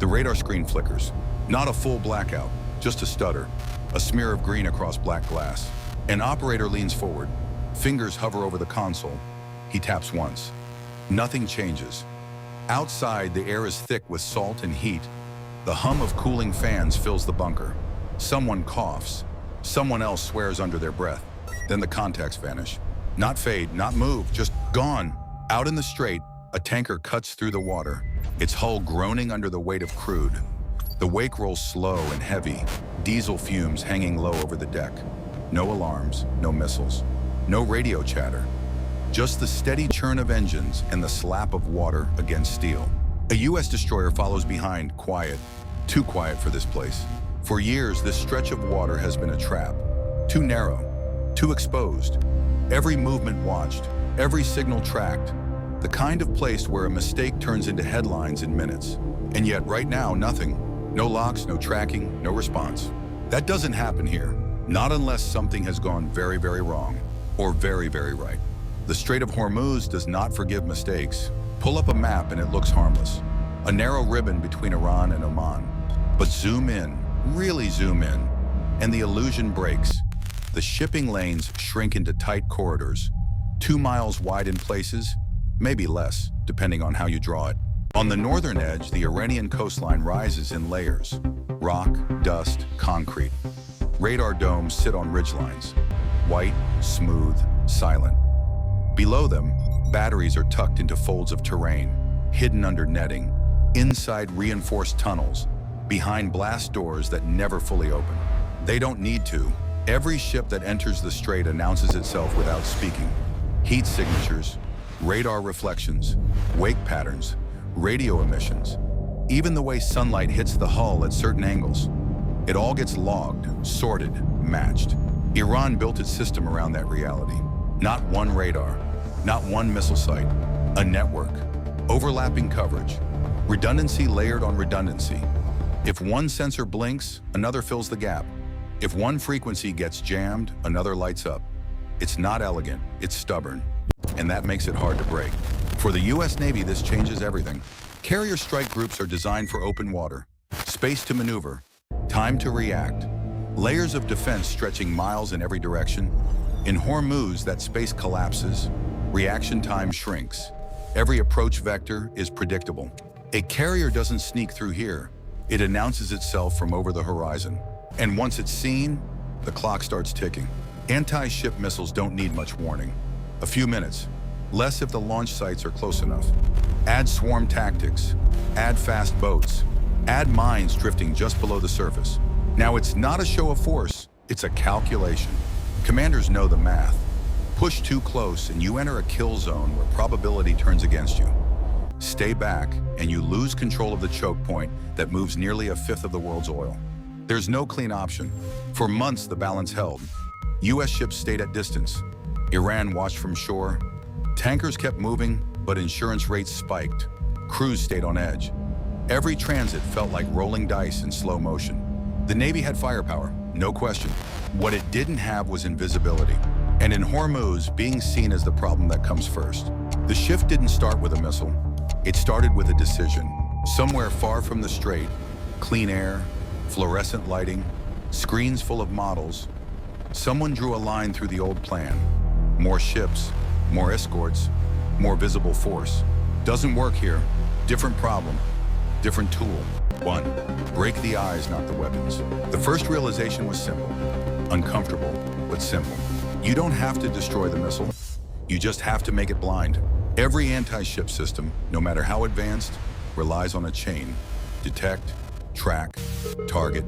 The radar screen flickers. Not a full blackout, just a stutter. A smear of green across black glass. An operator leans forward. Fingers hover over the console. He taps once. Nothing changes. Outside, the air is thick with salt and heat. The hum of cooling fans fills the bunker. Someone coughs. Someone else swears under their breath. Then the contacts vanish. Not fade, not move, just gone. Out in the strait, a tanker cuts through the water, its hull groaning under the weight of crude. The wake rolls slow and heavy, diesel fumes hanging low over the deck. No alarms, no missiles, no radio chatter. Just the steady churn of engines and the slap of water against steel. A U.S. destroyer follows behind, quiet. Too quiet for this place. For years, this stretch of water has been a trap. Too narrow, too exposed. Every movement watched, every signal tracked. The kind of place where a mistake turns into headlines in minutes. And yet right now, nothing. No locks, no tracking, no response. That doesn't happen here. Not unless something has gone very, very wrong. Or very, very right. The Strait of Hormuz does not forgive mistakes. Pull up a map and it looks harmless. A narrow ribbon between Iran and Oman. But zoom in, really zoom in, and the illusion breaks. The shipping lanes shrink into tight corridors, 2 miles wide in places, maybe less, depending on how you draw it. On the northern edge, the Iranian coastline rises in layers. Rock, dust, concrete. Radar domes sit on ridgelines. White, smooth, silent. Below them, batteries are tucked into folds of terrain, hidden under netting, inside reinforced tunnels, behind blast doors that never fully open. They don't need to. Every ship that enters the strait announces itself without speaking. Heat signatures, radar reflections, wake patterns, radio emissions, even the way sunlight hits the hull at certain angles. It all gets logged, sorted, matched. Iran built its system around that reality. Not one radar, not one missile site, a network, overlapping coverage, redundancy layered on redundancy. If one sensor blinks, another fills the gap. If one frequency gets jammed, another lights up. It's not elegant, it's stubborn, and that makes it hard to break. For the U.S. Navy, this changes everything. Carrier strike groups are designed for open water, space to maneuver, time to react, layers of defense stretching miles in every direction. In Hormuz, that space collapses, reaction time shrinks. Every approach vector is predictable. A carrier doesn't sneak through here. It announces itself from over the horizon. And once it's seen, the clock starts ticking. Anti-ship missiles don't need much warning. A few minutes, less if the launch sites are close enough. Add swarm tactics, add fast boats, add mines drifting just below the surface. Now it's not a show of force, it's a calculation. Commanders know the math. Push too close and you enter a kill zone where probability turns against you. Stay back and you lose control of the choke point that moves nearly a fifth of the world's oil. There's no clean option. For months, the balance held. U.S. ships stayed at distance. Iran watched from shore. Tankers kept moving, but insurance rates spiked. Crews stayed on edge. Every transit felt like rolling dice in slow motion. The Navy had firepower, no question. What it didn't have was invisibility. And in Hormuz, being seen as the problem that comes first. The shift didn't start with a missile. It started with a decision. Somewhere far from the strait, clean air, fluorescent lighting, screens full of models. Someone drew a line through the old plan. More ships, more escorts, more visible force. Doesn't work here. Different problem, different tool. 1. Break the eyes, not the weapons. The first realization was simple. Uncomfortable, but simple. You don't have to destroy the missile. You just have to make it blind. Every anti-ship system, no matter how advanced, relies on a chain. Detect, track, target,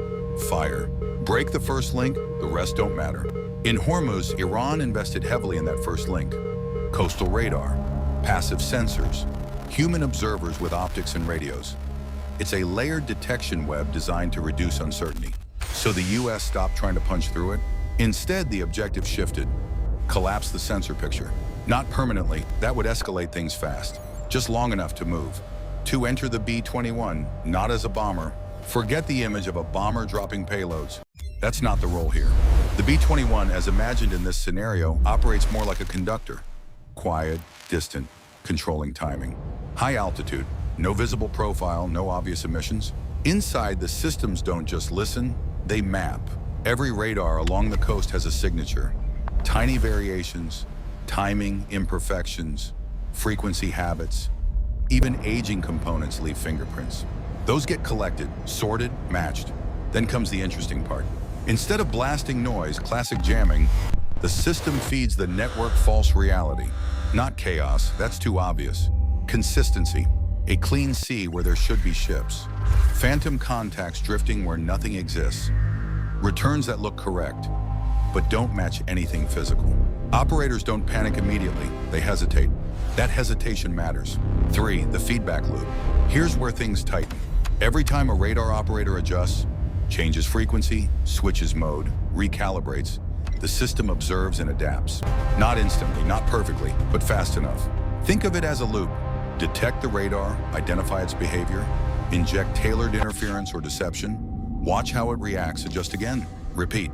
fire. Break the first link, the rest don't matter. In Hormuz, Iran invested heavily in that first link. Coastal radar, passive sensors, human observers with optics and radios. It's a layered detection web designed to reduce uncertainty. So the U.S. stopped trying to punch through it. Instead, the objective shifted. Collapse the sensor picture. Not permanently, that would escalate things fast. Just long enough to move. To enter the B-21, not as a bomber. Forget the image of a bomber dropping payloads. That's not the role here. The B-21, as imagined in this scenario, operates more like a conductor. Quiet, distant, controlling timing. High altitude, No visible profile, no obvious emissions. Inside, the systems don't just listen, they map. Every radar along the coast has a signature. Tiny variations, timing, imperfections, frequency habits, even aging components leave fingerprints. Those get collected, sorted, matched. Then comes the interesting part. Instead of blasting noise, classic jamming, the system feeds the network false reality. Not chaos, that's too obvious. Consistency, a clean sea where there should be ships. Phantom contacts drifting where nothing exists. Returns that look correct, but don't match anything physical. Operators don't panic immediately, they hesitate. That hesitation matters. 3, the feedback loop. Here's where things tighten. Every time a radar operator adjusts, changes frequency, switches mode, recalibrates, the system observes and adapts. Not instantly, not perfectly, but fast enough. Think of it as a loop. Detect the radar, identify its behavior, inject tailored interference or deception, watch how it reacts, adjust again, repeat.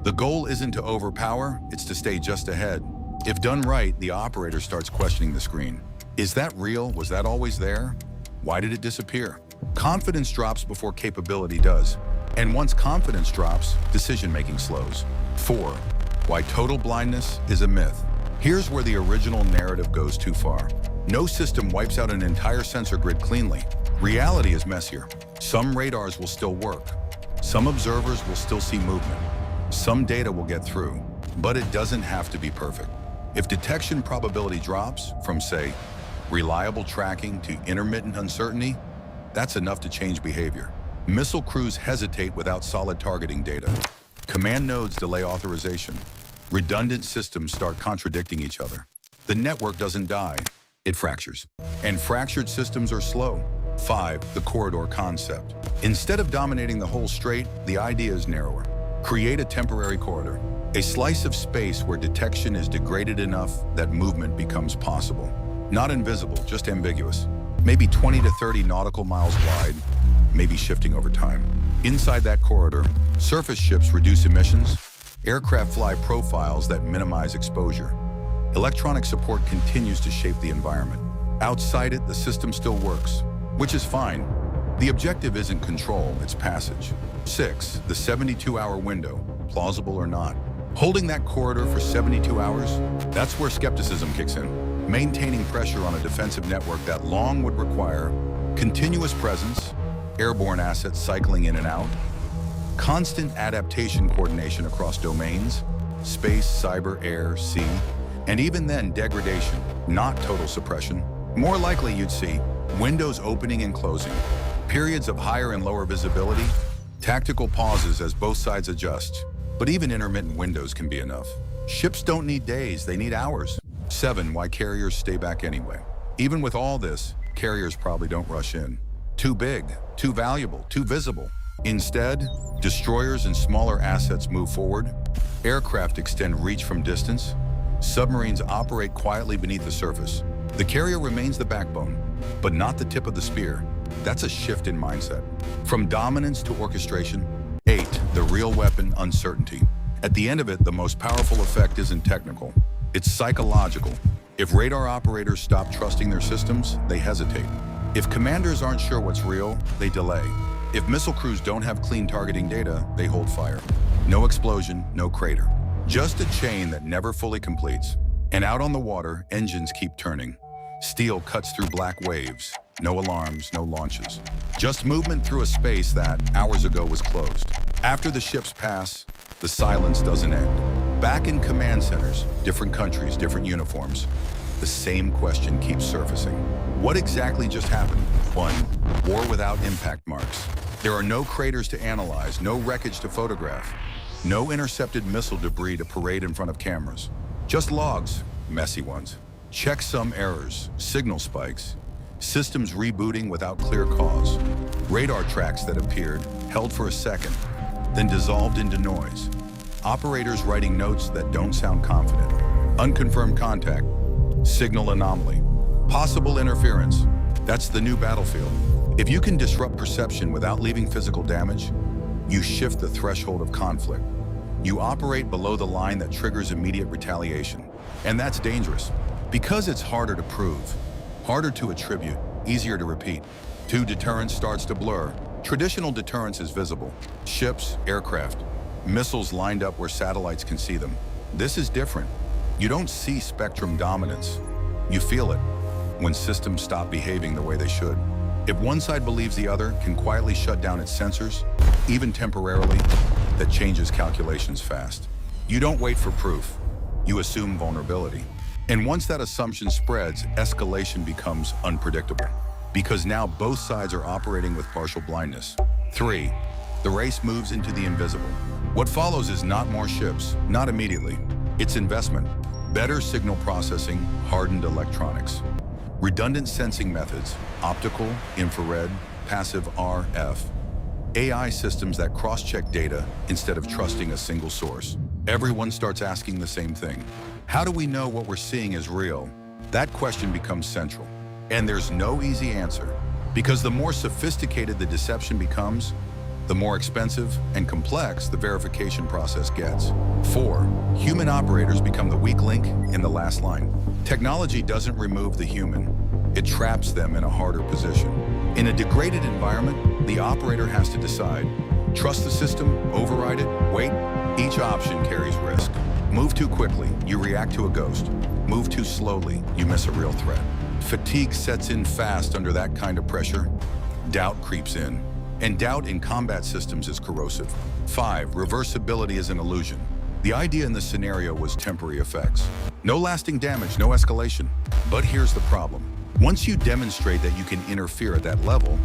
The goal isn't to overpower, it's to stay just ahead. If done right, the operator starts questioning the screen. Is that real? Was that always there? Why did it disappear? Confidence drops before capability does. And once confidence drops, decision-making slows. 4, why total blindness is a myth. Here's where the original narrative goes too far. No system wipes out an entire sensor grid cleanly. Reality is messier. Some radars will still work. Some observers will still see movement. Some data will get through, but it doesn't have to be perfect. If detection probability drops from, say, reliable tracking to intermittent uncertainty, that's enough to change behavior. Missile crews hesitate without solid targeting data. Command nodes delay authorization. Redundant systems start contradicting each other. The network doesn't die, it fractures. And fractured systems are slow. 5, the corridor concept. Instead of dominating the whole strait, the idea is narrower. Create a temporary corridor, a slice of space where detection is degraded enough that movement becomes possible. Not invisible, just ambiguous. Maybe 20 to 30 nautical miles wide, maybe shifting over time. Inside that corridor, surface ships reduce emissions, aircraft fly profiles that minimize exposure. Electronic support continues to shape the environment. Outside it, the system still works, which is fine. The objective isn't control, it's passage. 6, the 72-hour window, plausible or not. Holding that corridor for 72 hours, that's where skepticism kicks in. Maintaining pressure on a defensive network that long would require continuous presence, airborne assets cycling in and out, constant adaptation coordination across domains, space, cyber, air, sea, and even then degradation, not total suppression. More likely you'd see windows opening and closing, periods of higher and lower visibility, tactical pauses as both sides adjust. But even intermittent windows can be enough. Ships don't need days, they need hours. 7, why carriers stay back anyway. Even with all this, carriers probably don't rush in. Too big, too valuable, too visible. Instead, destroyers and smaller assets move forward. Aircraft extend reach from distance. Submarines operate quietly beneath the surface. The carrier remains the backbone, but not the tip of the spear. That's a shift in mindset. From dominance to orchestration. 8, the real weapon, uncertainty. At the end of it, the most powerful effect isn't technical. It's psychological. If radar operators stop trusting their systems, they hesitate. If commanders aren't sure what's real, they delay. If missile crews don't have clean targeting data, they hold fire. No explosion, no crater. Just a chain that never fully completes. And out on the water, engines keep turning. Steel cuts through black waves. No alarms, no launches. Just movement through a space that, hours ago, was closed. After the ships pass, the silence doesn't end. Back in command centers, different countries, different uniforms, the same question keeps surfacing. What exactly just happened? 1, war without impact marks. There are no craters to analyze, no wreckage to photograph, no intercepted missile debris to parade in front of cameras. Just logs, messy ones. Checksum errors, signal spikes, systems rebooting without clear cause, radar tracks that appeared, held for a second, then dissolved into noise, operators writing notes that don't sound confident, unconfirmed contact, signal anomaly, possible interference. That's the new battlefield. If you can disrupt perception without leaving physical damage, you shift the threshold of conflict. You operate below the line that triggers immediate retaliation. And that's dangerous, because it's harder to prove, harder to attribute, easier to repeat. 2. Deterrence starts to blur. Traditional deterrence is visible. Ships, aircraft, missiles lined up where satellites can see them. This is different. You don't see spectrum dominance. You feel it when systems stop behaving the way they should. If one side believes the other can quietly shut down its sensors, even temporarily, that changes calculations fast. You don't wait for proof. You assume vulnerability. And once that assumption spreads, escalation becomes unpredictable, because now both sides are operating with partial blindness. 3. The race moves into the invisible. What follows is not more ships, not immediately. It's investment. Better signal processing, hardened electronics. Redundant sensing methods, optical, infrared, passive RF. AI systems that cross-check data instead of trusting a single source. Everyone starts asking the same thing. How do we know what we're seeing is real? That question becomes central. And there's no easy answer, because the more sophisticated the deception becomes, the more expensive and complex the verification process gets. 4. Human operators become the weak link in the last line. Technology doesn't remove the human. It traps them in a harder position. In a degraded environment, the operator has to decide. Trust the system, override it, wait. Each option carries risk. Move too quickly, you react to a ghost. Move too slowly, you miss a real threat. Fatigue sets in fast under that kind of pressure. Doubt creeps in. And doubt in combat systems is corrosive. 5. Reversibility is an illusion. The idea in this scenario was temporary effects. No lasting damage, no escalation. But here's the problem. Once you demonstrate that you can interfere at that level,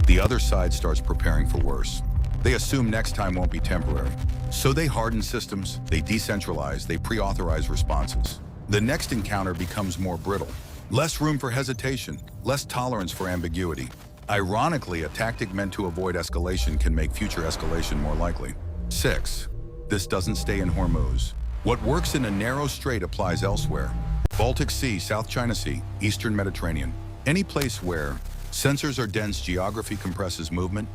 the other side starts preparing for worse. They assume next time won't be temporary. So they harden systems, they decentralize, they pre-authorize responses. The next encounter becomes more brittle. Less room for hesitation, less tolerance for ambiguity. Ironically, a tactic meant to avoid escalation can make future escalation more likely. 6. This doesn't stay in Hormuz. What works in a narrow strait applies elsewhere. Baltic Sea, South China Sea, Eastern Mediterranean. Any place where sensors are dense, geography compresses movement,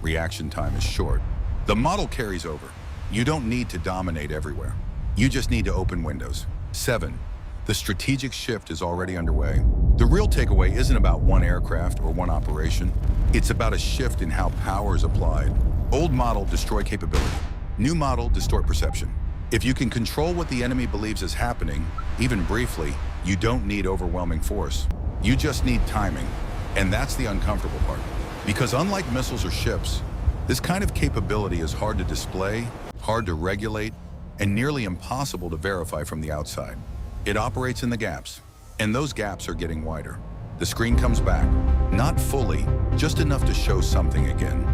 reaction time is short. The model carries over. You don't need to dominate everywhere. You just need to open windows. 7. The strategic shift is already underway. The real takeaway isn't about one aircraft or one operation. It's about a shift in how power is applied. Old model, destroy capability. New model, distort perception. If you can control what the enemy believes is happening, even briefly, you don't need overwhelming force. You just need timing. And that's the uncomfortable part. Because unlike missiles or ships, this kind of capability is hard to display, hard to regulate, and nearly impossible to verify from the outside. It operates in the gaps, and those gaps are getting wider. The screen comes back, not fully, just enough to show something again.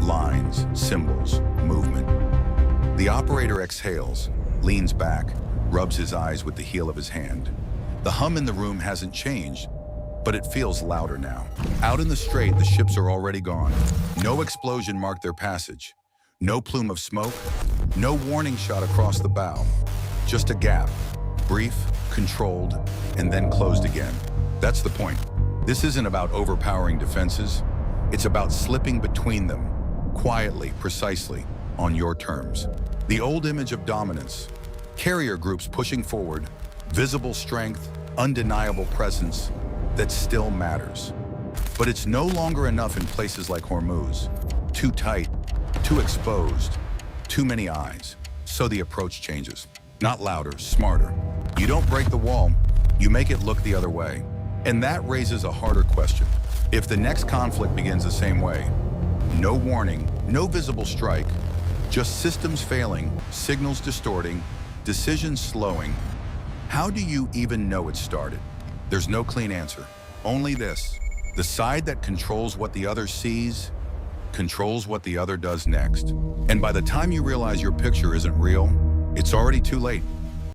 Lines, symbols, movement. The operator exhales, leans back, rubs his eyes with the heel of his hand. The hum in the room hasn't changed, but it feels louder now. Out in the strait, the ships are already gone. No explosion marked their passage. No plume of smoke, no warning shot across the bow. Just a gap. Brief, controlled, and then closed again. That's the point. This isn't about overpowering defenses. It's about slipping between them, quietly, precisely, on your terms. The old image of dominance, carrier groups pushing forward, visible strength, undeniable presence, that still matters. But it's no longer enough in places like Hormuz. Too tight, too exposed, too many eyes. So the approach changes. Not louder, smarter. You don't break the wall, you make it look the other way. And that raises a harder question. If the next conflict begins the same way, no warning, no visible strike, just systems failing, signals distorting, decisions slowing, how do you even know it started? There's no clean answer, only this. The side that controls what the other sees, controls what the other does next. And by the time you realize your picture isn't real, it's already too late.